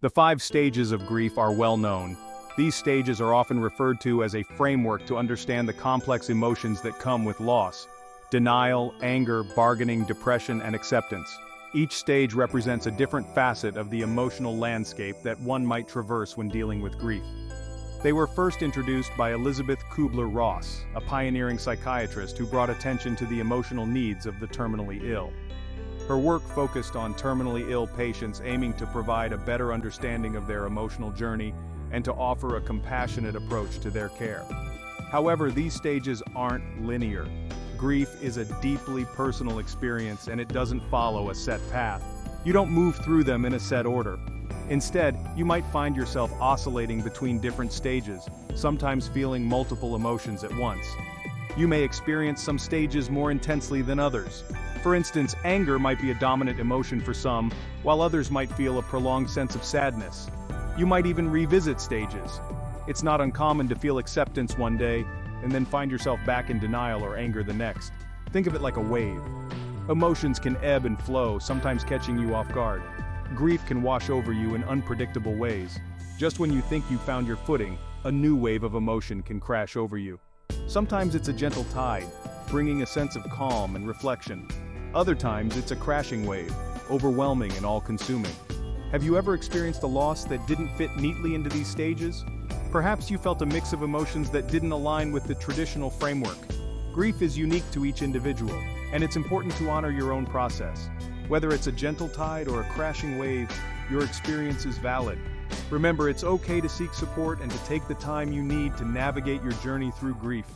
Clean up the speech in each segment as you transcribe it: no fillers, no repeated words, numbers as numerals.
The 5 stages of grief are well known. These stages are often referred to as a framework to understand the complex emotions that come with loss: denial, anger, bargaining, depression, and acceptance. Each stage represents a different facet of the emotional landscape that one might traverse when dealing with grief. They were first introduced by Elizabeth Kubler-Ross, a pioneering psychiatrist who brought attention to the emotional needs of the terminally ill. Her work focused on terminally ill patients, aiming to provide a better understanding of their emotional journey and to offer a compassionate approach to their care. However, these stages aren't linear. Grief is a deeply personal experience, and it doesn't follow a set path. You don't move through them in a set order. Instead, you might find yourself oscillating between different stages, sometimes feeling multiple emotions at once. You may experience some stages more intensely than others. For instance, anger might be a dominant emotion for some, while others might feel a prolonged sense of sadness. You might even revisit stages. It's not uncommon to feel acceptance one day, and then find yourself back in denial or anger the next. Think of it like a wave. Emotions can ebb and flow, sometimes catching you off guard. Grief can wash over you in unpredictable ways. Just when you think you found your footing, a new wave of emotion can crash over you. Sometimes it's a gentle tide, bringing a sense of calm and reflection. Other times it's a crashing wave, overwhelming and all-consuming. Have you ever experienced a loss that didn't fit neatly into these stages? Perhaps you felt a mix of emotions that didn't align with the traditional framework. Grief is unique to each individual, and it's important to honor your own process. Whether it's a gentle tide or a crashing wave, your experience is valid. Remember, it's okay to seek support and to take the time you need to navigate your journey through grief.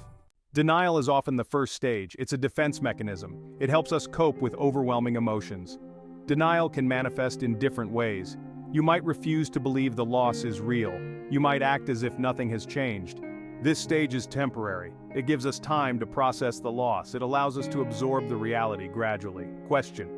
Denial is often the first stage. It's a defense mechanism. It helps us cope with overwhelming emotions. Denial can manifest in different ways. You might refuse to believe the loss is real. You might act as if nothing has changed. This stage is temporary. It gives us time to process the loss. It allows us to absorb the reality gradually. Question: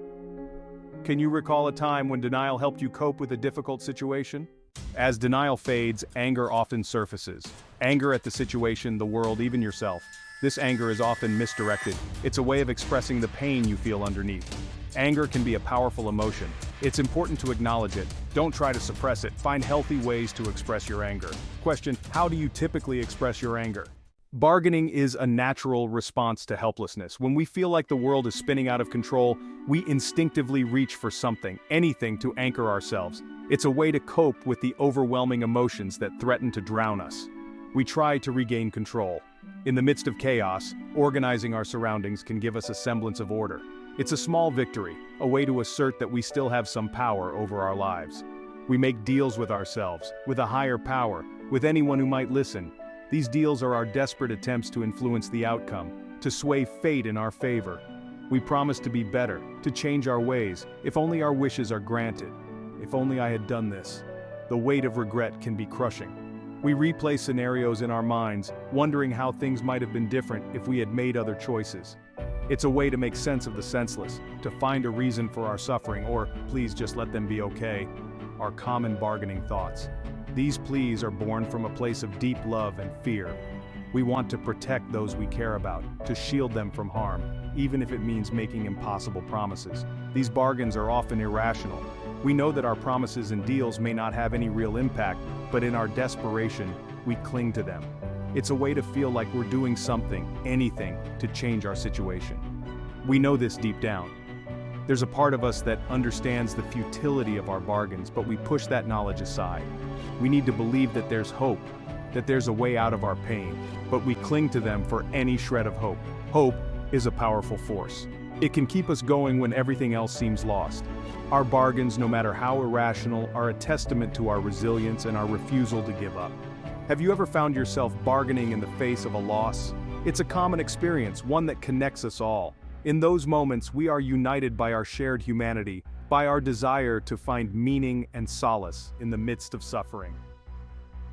can you recall a time when denial helped you cope with a difficult situation? As denial fades, anger often surfaces. Anger at the situation, the world, even yourself. This anger is often misdirected. It's a way of expressing the pain you feel underneath. Anger can be a powerful emotion. It's important to acknowledge it. Don't try to suppress it. Find healthy ways to express your anger. Question: how do you typically express your anger? Bargaining is a natural response to helplessness. When we feel like the world is spinning out of control, we instinctively reach for something, anything to anchor ourselves. It's a way to cope with the overwhelming emotions that threaten to drown us. We try to regain control. In the midst of chaos, organizing our surroundings can give us a semblance of order. It's a small victory, a way to assert that we still have some power over our lives. We make deals with ourselves, with a higher power, with anyone who might listen. These deals are our desperate attempts to influence the outcome, to sway fate in our favor. We promise to be better, to change our ways, if only our wishes are granted. If only I had done this. The weight of regret can be crushing. We replay scenarios in our minds, wondering how things might have been different if we had made other choices. It's a way to make sense of the senseless, to find a reason for our suffering, or please just let them be okay. Our common bargaining thoughts. These pleas are born from a place of deep love and fear. We want to protect those we care about, to shield them from harm, even if it means making impossible promises. These bargains are often irrational. We know that our promises and deals may not have any real impact, but in our desperation, we cling to them. It's a way to feel like we're doing something, anything, to change our situation. We know this deep down. There's a part of us that understands the futility of our bargains, but we push that knowledge aside. We need to believe that there's hope, that there's a way out of our pain, but we cling to them for any shred of hope. Hope is a powerful force. It can keep us going when everything else seems lost. Our bargains, no matter how irrational, are a testament to our resilience and our refusal to give up. Have you ever found yourself bargaining in the face of a loss? It's a common experience, one that connects us all. In those moments, we are united by our shared humanity, by our desire to find meaning and solace in the midst of suffering.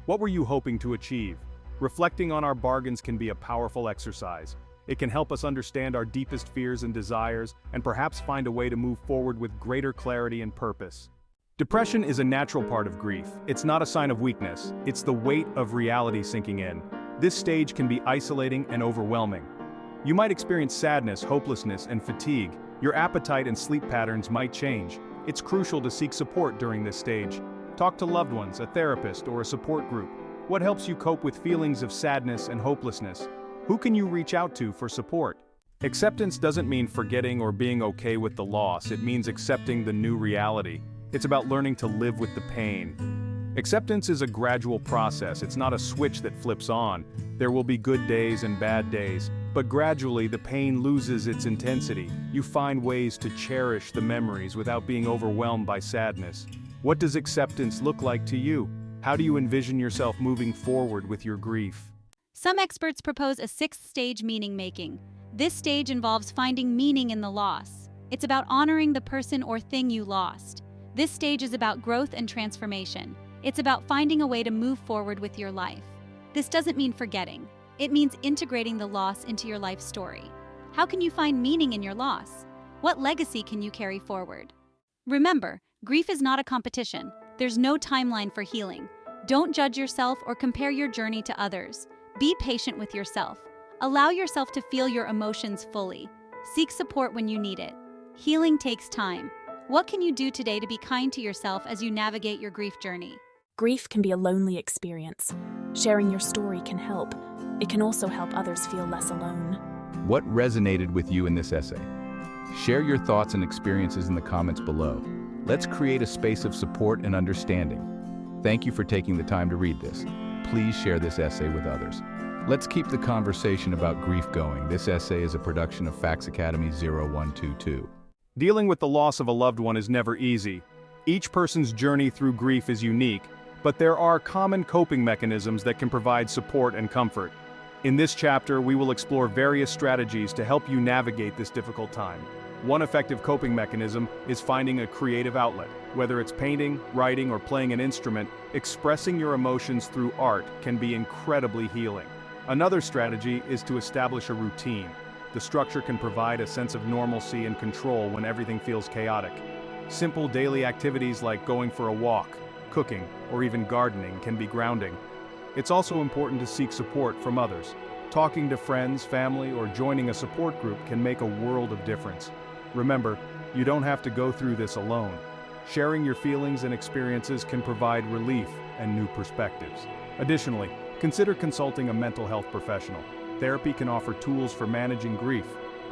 What were you hoping to achieve? Reflecting on our bargains can be a powerful exercise. It can help us understand our deepest fears and desires, and perhaps find a way to move forward with greater clarity and purpose. Depression is a natural part of grief. It's not a sign of weakness. It's the weight of reality sinking in. This stage can be isolating and overwhelming. You might experience sadness, hopelessness, and fatigue. Your appetite and sleep patterns might change. It's crucial to seek support during this stage. Talk to loved ones, a therapist, or a support group. What helps you cope with feelings of sadness and hopelessness? Who can you reach out to for support? Acceptance doesn't mean forgetting or being okay with the loss, it means accepting the new reality. It's about learning to live with the pain. Acceptance is a gradual process, it's not a switch that flips on. There will be good days and bad days, but gradually the pain loses its intensity. You find ways to cherish the memories without being overwhelmed by sadness. What does acceptance look like to you? How do you envision yourself moving forward with your grief? Some experts propose a sixth-stage meaning-making. This stage involves finding meaning in the loss. It's about honoring the person or thing you lost. This stage is about growth and transformation. It's about finding a way to move forward with your life. This doesn't mean forgetting. It means integrating the loss into your life story. How can you find meaning in your loss? What legacy can you carry forward? Remember, grief is not a competition. There's no timeline for healing. Don't judge yourself or compare your journey to others. Be patient with yourself. Allow yourself to feel your emotions fully. Seek support when you need it. Healing takes time. What can you do today to be kind to yourself as you navigate your grief journey? Grief can be a lonely experience. Sharing your story can help. It can also help others feel less alone. What resonated with you in this essay? Share your thoughts and experiences in the comments below. Let's create a space of support and understanding. Thank you for taking the time to read this. Please share this essay with others. Let's keep the conversation about grief going. This essay is a production of Facts Academy 0122. Dealing with the loss of a loved one is never easy. Each person's journey through grief is unique, but there are common coping mechanisms that can provide support and comfort. In this chapter, we will explore various strategies to help you navigate this difficult time. One effective coping mechanism is finding a creative outlet. Whether it's painting, writing, or playing an instrument, expressing your emotions through art can be incredibly healing. Another strategy is to establish a routine. The structure can provide a sense of normalcy and control when everything feels chaotic. Simple daily activities like going for a walk, cooking, or even gardening can be grounding. It's also important to seek support from others. Talking to friends, family, or joining a support group can make a world of difference. Remember, you don't have to go through this alone. Sharing your feelings and experiences can provide relief and new perspectives. Additionally, consider consulting a mental health professional. Therapy can offer tools for managing grief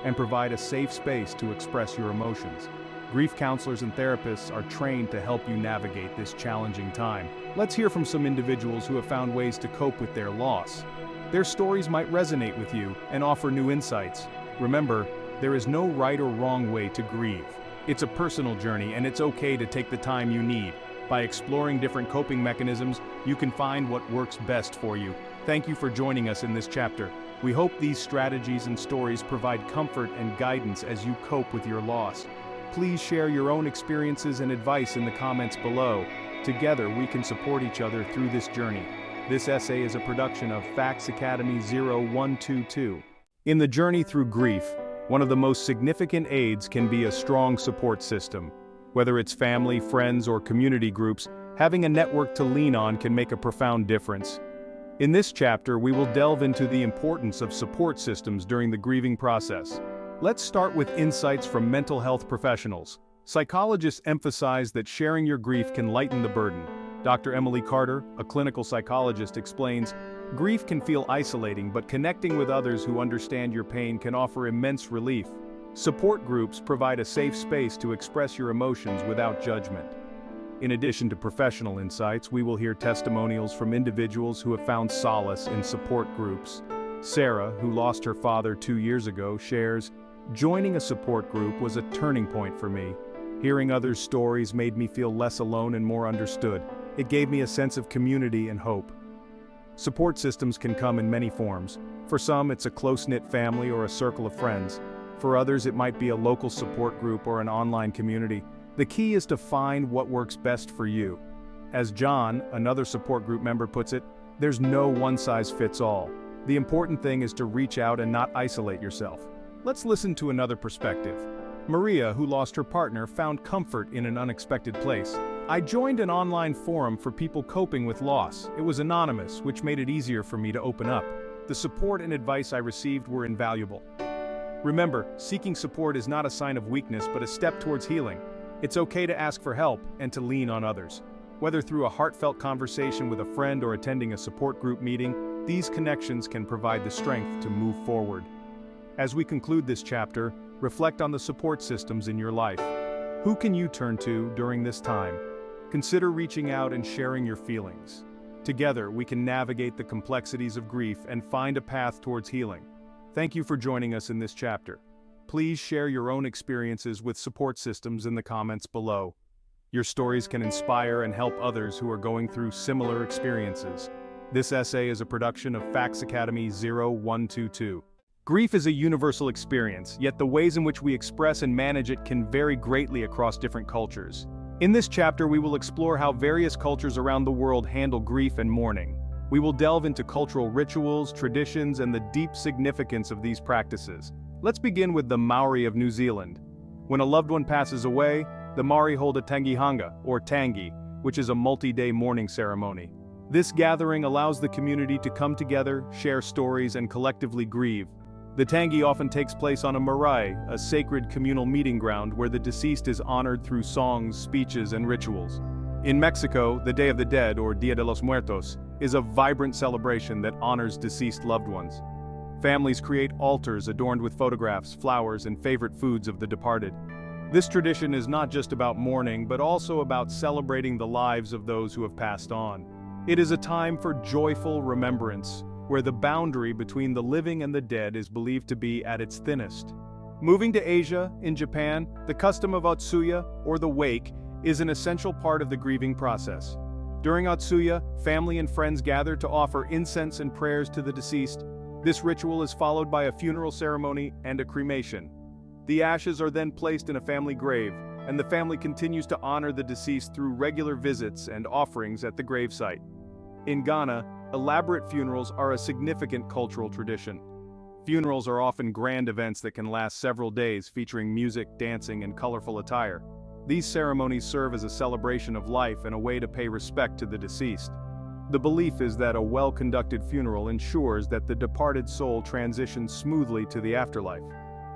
and provide a safe space to express your emotions. Grief counselors and therapists are trained to help you navigate this challenging time. Let's hear from some individuals who have found ways to cope with their loss. Their stories might resonate with you and offer new insights. Remember, there is no right or wrong way to grieve. It's a personal journey, and it's okay to take the time you need. By exploring different coping mechanisms, you can find what works best for you. Thank you for joining us in this chapter. We hope these strategies and stories provide comfort and guidance as you cope with your loss. Please share your own experiences and advice in the comments below. Together, we can support each other through this journey. This essay is a production of Facts Academy 0122. In the journey through grief, one of the most significant aids can be a strong support system. Whether it's family, friends, or community groups, having a network to lean on can make a profound difference. In this chapter, we will delve into the importance of support systems during the grieving process. Let's start with insights from mental health professionals. Psychologists emphasize that sharing your grief can lighten the burden. Dr. Emily Carter, a clinical psychologist, explains, "Grief can feel isolating, but connecting with others who understand your pain can offer immense relief. Support groups provide a safe space to express your emotions without judgment." In addition to professional insights, we will hear testimonials from individuals who have found solace in support groups. Sarah, who lost her father 2 years ago, shares, "Joining a support group was a turning point for me. Hearing others' stories made me feel less alone and more understood. It gave me a sense of community and hope." Support systems can come in many forms. For some, it's a close-knit family or a circle of friends. For others, it might be a local support group or an online community. The key is to find what works best for you. As John, another support group member, puts it, "There's no one-size-fits-all. The important thing is to reach out and not isolate yourself." Let's listen to another perspective. Maria, who lost her partner, found comfort in an unexpected place. "I joined an online forum for people coping with loss. It was anonymous, which made it easier for me to open up. The support and advice I received were invaluable." Remember, seeking support is not a sign of weakness but a step towards healing. It's okay to ask for help and to lean on others. Whether through a heartfelt conversation with a friend or attending a support group meeting, these connections can provide the strength to move forward. As we conclude this chapter, reflect on the support systems in your life. Who can you turn to during this time? Consider reaching out and sharing your feelings. Together, we can navigate the complexities of grief and find a path towards healing. Thank you for joining us in this chapter. Please share your own experiences with support systems in the comments below. Your stories can inspire and help others who are going through similar experiences. This essay is a production of Facts Academy 0122. Grief is a universal experience, yet the ways in which we express and manage it can vary greatly across different cultures. In this chapter, we will explore how various cultures around the world handle grief and mourning. We will delve into cultural rituals, traditions, and the deep significance of these practices. Let's begin with the Maori of New Zealand. When a loved one passes away, the Maori hold a tangihanga, or tangi, which is a multi-day mourning ceremony. This gathering allows the community to come together, share stories, and collectively grieve. The tangi often takes place on a marae, a sacred communal meeting ground where the deceased is honored through songs, speeches, and rituals. In Mexico, the Day of the Dead, or Dia de los Muertos, is a vibrant celebration that honors deceased loved ones. Families create altars adorned with photographs, flowers, and favorite foods of the departed. This tradition is not just about mourning, but also about celebrating the lives of those who have passed on. It is a time for joyful remembrance, where the boundary between the living and the dead is believed to be at its thinnest. Moving to Asia, in Japan, the custom of Otsuya, or the wake, is an essential part of the grieving process. During Otsuya, family and friends gather to offer incense and prayers to the deceased. This ritual is followed by a funeral ceremony and a cremation. The ashes are then placed in a family grave, and the family continues to honor the deceased through regular visits and offerings at the gravesite. In Ghana, elaborate funerals are a significant cultural tradition. Funerals are often grand events that can last several days, featuring music, dancing, and colorful attire. These ceremonies serve as a celebration of life and a way to pay respect to the deceased. The belief is that a well-conducted funeral ensures that the departed soul transitions smoothly to the afterlife.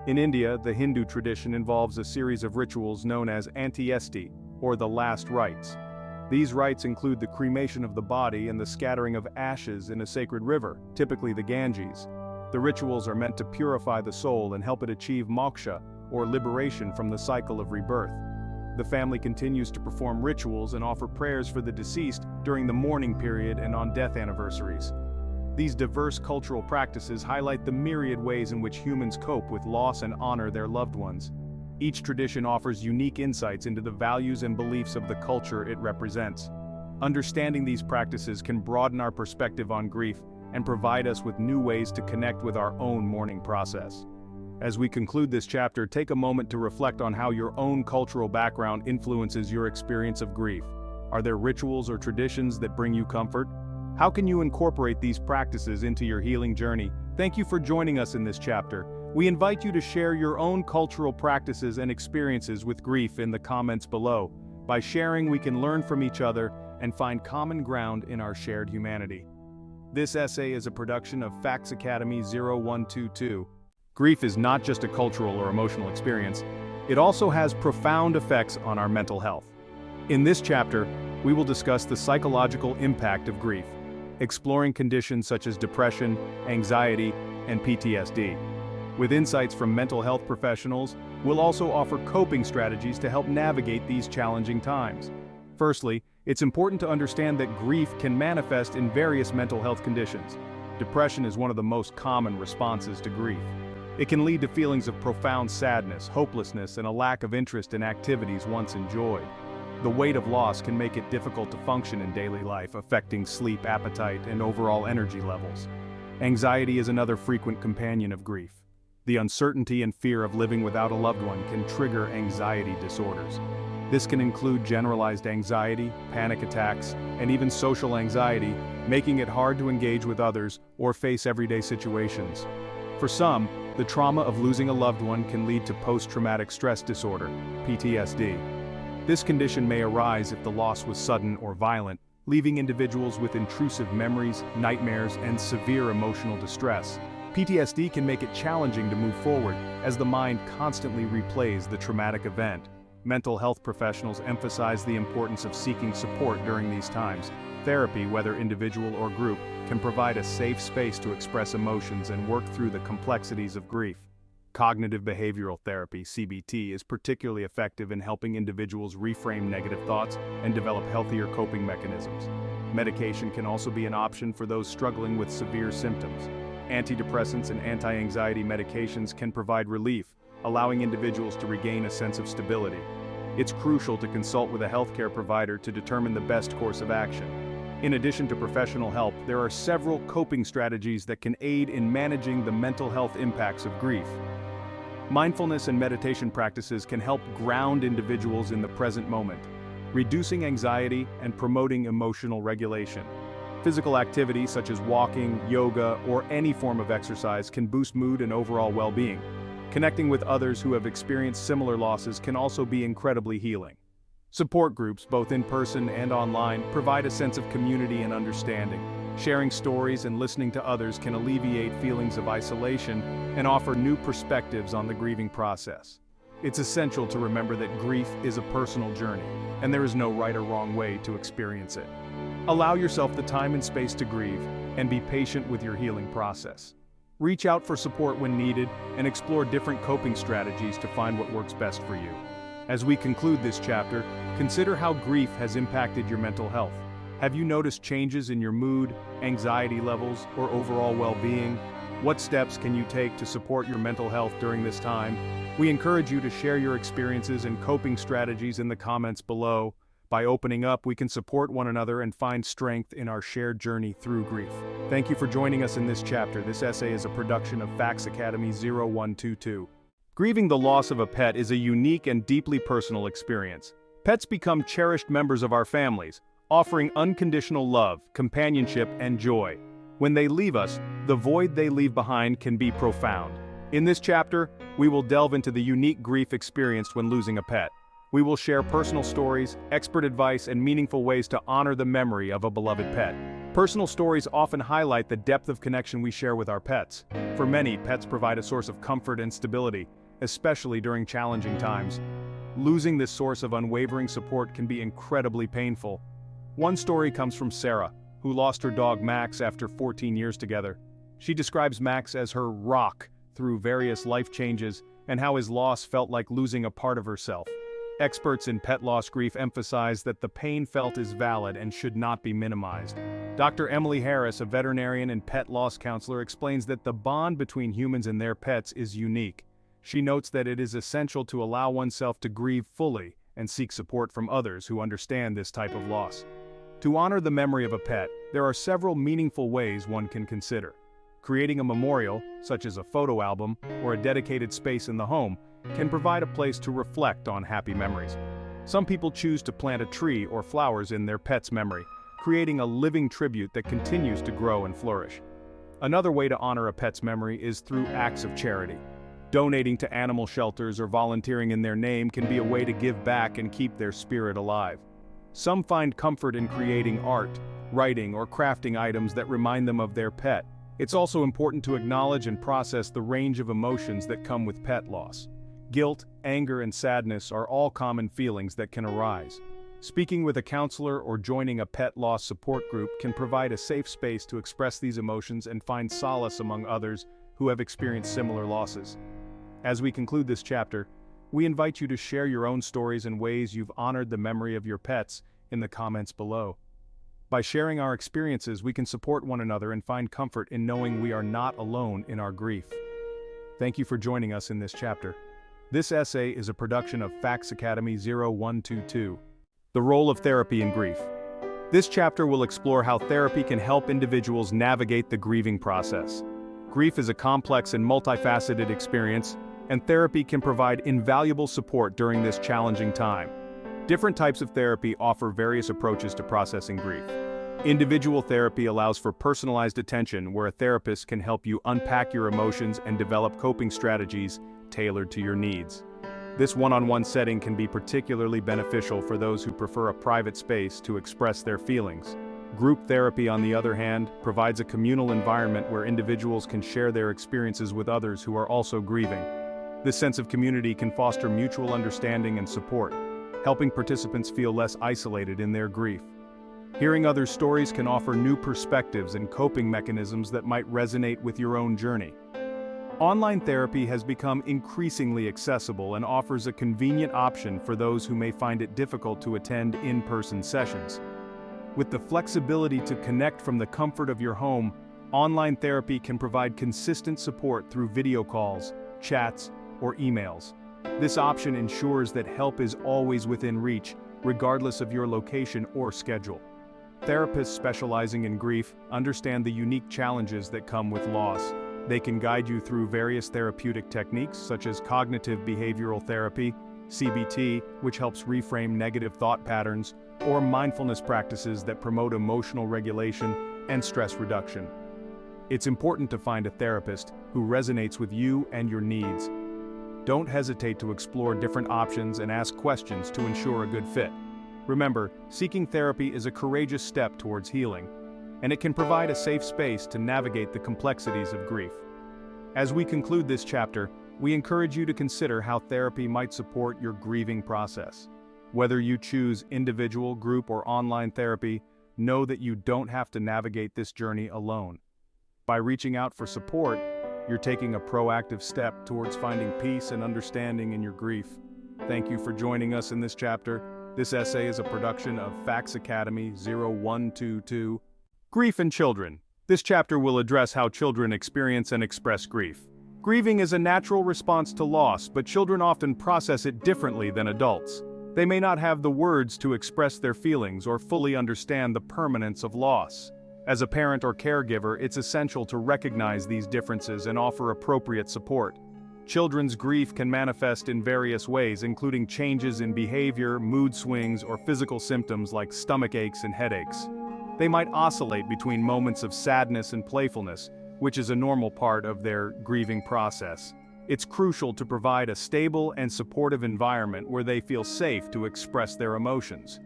In India, the Hindu tradition involves a series of rituals known as antyesti, or the last rites. These rites include the cremation of the body and the scattering of ashes in a sacred river, typically the Ganges. The rituals are meant to purify the soul and help it achieve moksha, or liberation from the cycle of rebirth. The family continues to perform rituals and offer prayers for the deceased during the mourning period and on death anniversaries. These diverse cultural practices highlight the myriad ways in which humans cope with loss and honor their loved ones. Each tradition offers unique insights into the values and beliefs of the culture it represents. Understanding these practices can broaden our perspective on grief and provide us with new ways to connect with our own mourning process. As we conclude this chapter, take a moment to reflect on how your own cultural background influences your experience of grief. Are there rituals or traditions that bring you comfort? How can you incorporate these practices into your healing journey? Thank you for joining us in this chapter. We invite you to share your own cultural practices and experiences with grief in the comments below. By sharing, we can learn from each other and find common ground in our shared humanity. This essay is a production of Facts Academy 0122. Grief is not just a cultural or emotional experience, it also has profound effects on our mental health. In this chapter, we will discuss the psychological impact of grief, exploring conditions such as depression, anxiety, and PTSD. With insights from mental health professionals, we'll also offer coping strategies to help navigate these challenging times. Firstly, it's important to understand that grief can manifest in various mental health conditions. Depression is one of the most common responses to grief. It can lead to feelings of profound sadness, hopelessness, and a lack of interest in activities once enjoyed. The weight of loss can make it difficult to function in daily life, affecting sleep, appetite, and overall energy levels. Anxiety is another frequent companion of grief. The uncertainty and fear of living without a loved one can trigger anxiety disorders. This can include generalized anxiety, panic attacks, and even social anxiety, making it hard to engage with others or face everyday situations. For some, the trauma of losing a loved one can lead to post-traumatic stress disorder, PTSD. This condition may arise if the loss was sudden or violent, leaving individuals with intrusive memories, nightmares, and severe emotional distress. PTSD can make it challenging to move forward, as the mind constantly replays the traumatic event. Mental health professionals emphasize the importance of seeking support during these times. Therapy, whether individual or group, can provide a safe space to express emotions and work through the complexities of grief. Cognitive behavioral therapy, CBT, is particularly effective in helping individuals reframe negative thoughts and develop healthier coping mechanisms. Medication can also be an option for those struggling with severe symptoms. Antidepressants and anti-anxiety medications can provide relief, allowing individuals to regain a sense of stability. It's crucial to consult with a healthcare provider to determine the best course of action. In addition to professional help, there are several coping strategies that can aid in managing the mental health impacts of grief. Mindfulness and meditation practices can help ground individuals in the present moment, reducing anxiety and promoting emotional regulation. Physical activity such as walking, yoga, or any form of exercise can boost mood and overall well-being. Connecting with others who have experienced similar losses can also be incredibly healing. Support groups, both in person and online, provide a sense of community and understanding. Sharing stories and listening to others can alleviate feelings of isolation and offer new perspectives on the grieving process. It's essential to remember that grief is a personal journey, and there is no right or wrong way to experience it. Allow yourself the time and space to grieve, and be patient with your healing process. Reach out for support when needed, and explore different coping strategies to find what works best for you. As we conclude this chapter, consider how grief has impacted your mental health. Have you noticed changes in your mood, anxiety levels, or overall well-being? What steps can you take to support your mental health during this time? We encourage you to share your experiences and coping strategies in the comments below. By opening up, we can support one another and find strength in our shared journey through grief. Thank you for joining us in this chapter. This essay is a production of Facts Academy 0122. Grieving the loss of a pet is a unique and deeply personal experience. Pets become cherished members of our families, offering unconditional love, companionship, and joy. When they leave us, the void they leave behind can be profound. In this chapter, we will delve into the unique grief experienced when losing a pet. We will share personal stories, expert advice, and meaningful ways to honor the memory of a beloved pet. Personal stories often highlight the depth of connection we share with our pets. For many, pets provide a source of comfort and stability, especially during challenging times. Losing this source of unwavering support can be incredibly painful. One story comes from Sarah, who lost her dog Max after 14 years together. She describes Max as her rock through various life changes and how his loss felt like losing a part of herself. Experts in pet loss grief emphasize that the pain felt is valid and should not be minimized. Dr. Emily Harris, a veterinarian and pet loss counselor, explains that the bond between humans and their pets is unique. She notes that it is essential to allow oneself to grieve fully and seek support from others who understand this type of loss. To honor the memory of a pet, there are several meaningful ways one can consider. Creating a memorial, such as a photo album or a dedicated space in the home, can provide a place to reflect on happy memories. Some people choose to plant a tree or flowers in their pet's memory, creating a living tribute that continues to grow and flourish. Another way to honor a pet's memory is through acts of charity. Donating to animal shelters or volunteering in their name can be a way to give back and keep their spirit alive. Some find comfort in creating art, writing, or crafting items that remind them of their pet. It's also important to acknowledge and process the range of emotions that come with pet loss. Guilt, anger, and sadness are all common feelings that can arise. Speaking with a counselor or joining a pet loss support group can provide a safe space to express these emotions and find solace among others who have experienced similar losses. As we conclude this chapter, we invite you to share your own stories and ways you've honored the memory of your pets in the comments below. By sharing our experiences, we can support one another and find comfort in knowing we are not alone in our grief. Thank you for joining us in this chapter. This essay is a production of Facts Academy 0122. The role of therapy in grief. This chapter will explore how therapy can help individuals navigate the grieving process. Grief is a complex and multifaceted experience, and therapy can provide invaluable support during this challenging time. Different types of therapy offer various approaches to processing grief. Individual therapy allows for personalized attention, where a therapist can help you unpack your emotions and develop coping strategies tailored to your needs. This one-on-one setting can be particularly beneficial for those who prefer a private space to express their feelings. Group therapy, on the other hand, provides a communal environment where individuals can share their experiences with others who are also grieving. This sense of community can foster mutual understanding and support, helping participants feel less isolated in their grief. Hearing others' stories can offer new perspectives and coping mechanisms that might resonate with your own journey. Online therapy has become increasingly accessible and offers a convenient option for those who may find it difficult to attend in-person sessions. With the flexibility to connect from the comfort of your home, online therapy can provide consistent support through video calls, chats, or emails. This option ensures that help is always within reach, regardless of your location or schedule. Therapists specializing in grief understand the unique challenges that come with loss. They can guide you through various therapeutic techniques such as cognitive behavioral therapy, CBT, which helps reframe negative thought patterns, or mindfulness practices that promote emotional regulation and stress reduction. It's important to find a therapist who resonates with you and your needs. Don't hesitate to explore different options and ask questions to ensure a good fit. Remember, seeking therapy is a courageous step towards healing, and it can provide a safe space to navigate the complexities of grief. As we conclude this chapter, we encourage you to consider how therapy might support your grieving process. Whether you choose individual, group, or online therapy, know that you don't have to navigate this journey alone. By reaching out for support, you're taking a proactive step towards finding peace and understanding in your grief. Thank you for joining us in this chapter. This essay is a production of Fax Academy 0122. Grief and Children. This chapter will address how children experience and express grief. Grieving is a natural response to loss, but children often process it differently than adults. They may not have the words to express their feelings or fully understand the permanence of loss. As a parent or caregiver, it's essential to recognize these differences and offer appropriate support. Children's grief can manifest in various ways, including changes in behavior, mood swings, or physical symptoms like stomach aches and headaches. They might oscillate between moments of sadness and playfulness, which is a normal part of their grieving process. It's crucial to provide a stable and supportive environment where they feel safe to express their emotions.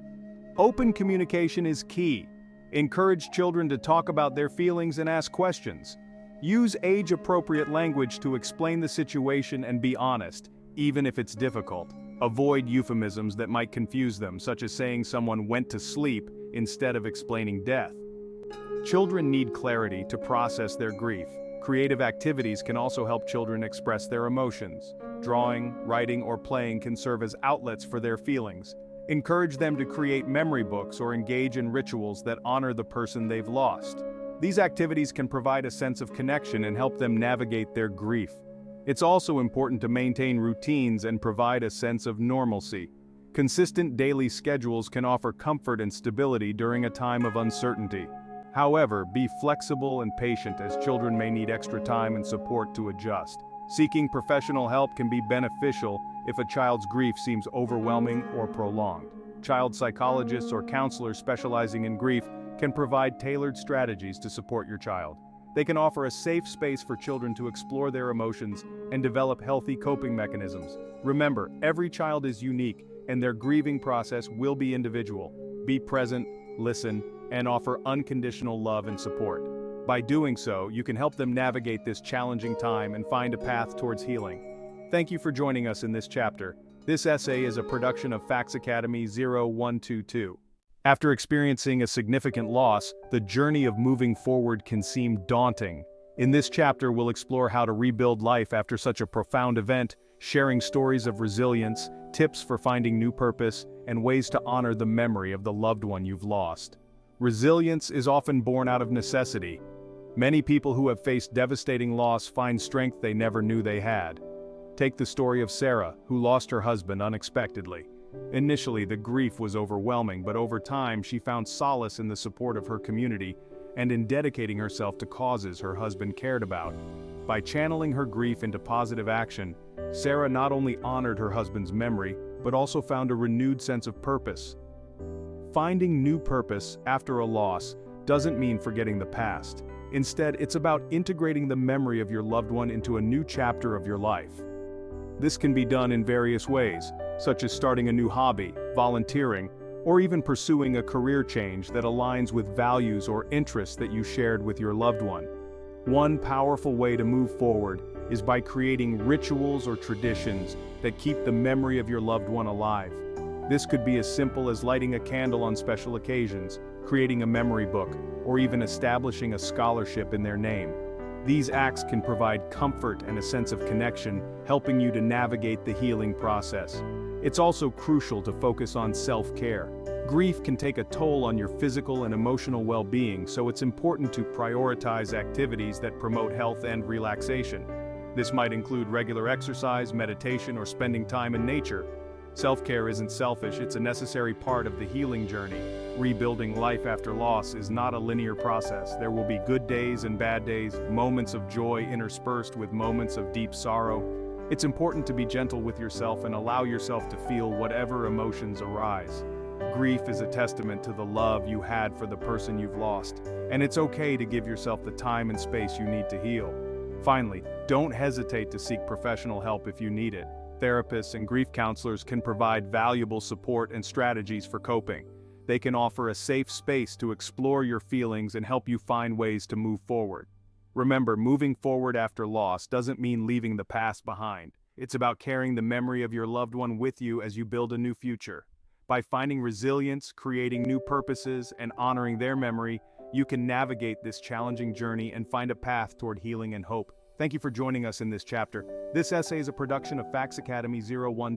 Open communication is key. Encourage children to talk about their feelings and ask questions. Use age-appropriate language to explain the situation and be honest, even if it's difficult. Avoid euphemisms that might confuse them, such as saying someone went to sleep instead of explaining death. Children need clarity to process their grief. Creative activities can also help children express their emotions. Drawing, writing, or playing can serve as outlets for their feelings. Encourage them to create memory books or engage in rituals that honor the person they've lost. These activities can provide a sense of connection and help them navigate their grief. It's also important to maintain routines and provide a sense of normalcy. Consistent daily schedules can offer comfort and stability during a time of uncertainty. However, be flexible and patient, as children may need extra time and support to adjust. Seeking professional help can be beneficial if a child's grief seems overwhelming or prolonged. Child psychologists or counselors specializing in grief can provide tailored strategies to support your child. They can offer a safe space for children to explore their emotions and develop healthy coping mechanisms. Remember, every child is unique, and their grieving process will be individual. Be present, listen, and offer unconditional love and support. By doing so, you can help them navigate this challenging time and find a path towards healing. Thank you for joining us in this chapter. This essay is a production of Fax Academy 0122. After experiencing a significant loss, the journey of moving forward can seem daunting. In this chapter, we'll explore how to rebuild life after such a profound event, sharing stories of resilience, tips for finding new purpose, and ways to honor the memory of the loved one you've lost. Resilience is often born out of necessity. Many people who have faced devastating loss find strength they never knew they had. Take the story of Sarah, who lost her husband unexpectedly. Initially, the grief was overwhelming, but over time she found solace in the support of her community and in dedicating herself to causes her husband cared about. By channeling her grief into positive action, Sarah not only honored her husband's memory, but also found a renewed sense of purpose. Finding new purpose after a loss doesn't mean forgetting the past. Instead, it's about integrating the memory of your loved one into a new chapter of your life. This can be done in various ways, such as starting a new hobby, volunteering, or even pursuing a career change that aligns with values or interests that you shared with your loved one. One powerful way to move forward is by creating rituals or traditions that keep the memory of your loved one alive. This could be as simple as lighting a candle on special occasions, creating a memory book, or even establishing a scholarship in their name. These acts can provide comfort and a sense of connection, helping you to navigate the healing process. It's also crucial to focus on self-care. Grief can take a toll on your physical and emotional well-being, so it's important to prioritize activities that promote health and relaxation. This might include regular exercise, meditation, or spending time in nature. Self-care isn't selfish, it's a necessary part of the healing journey. Rebuilding life after loss is not a linear process. There will be good days and bad days, moments of joy interspersed with moments of deep sorrow. It's important to be gentle with yourself and allow yourself to feel whatever emotions arise. Grief is a testament to the love you had for the person you've lost, and it's okay to give yourself the time and space you need to heal. Finally, don't hesitate to seek professional help if you need it. Therapists and grief counselors can provide valuable support and strategies for coping. They can offer a safe space to explore your feelings and help you find ways to move forward. Remember, moving forward after loss doesn't mean leaving the past behind. It's about carrying the memory of your loved one with you as you build a new future. By finding resilience, creating new purposes, and honoring their memory, you can navigate this challenging journey and find a path toward healing and hope. Thank you for joining us in this chapter. This essay is a production of Facts Academy 01.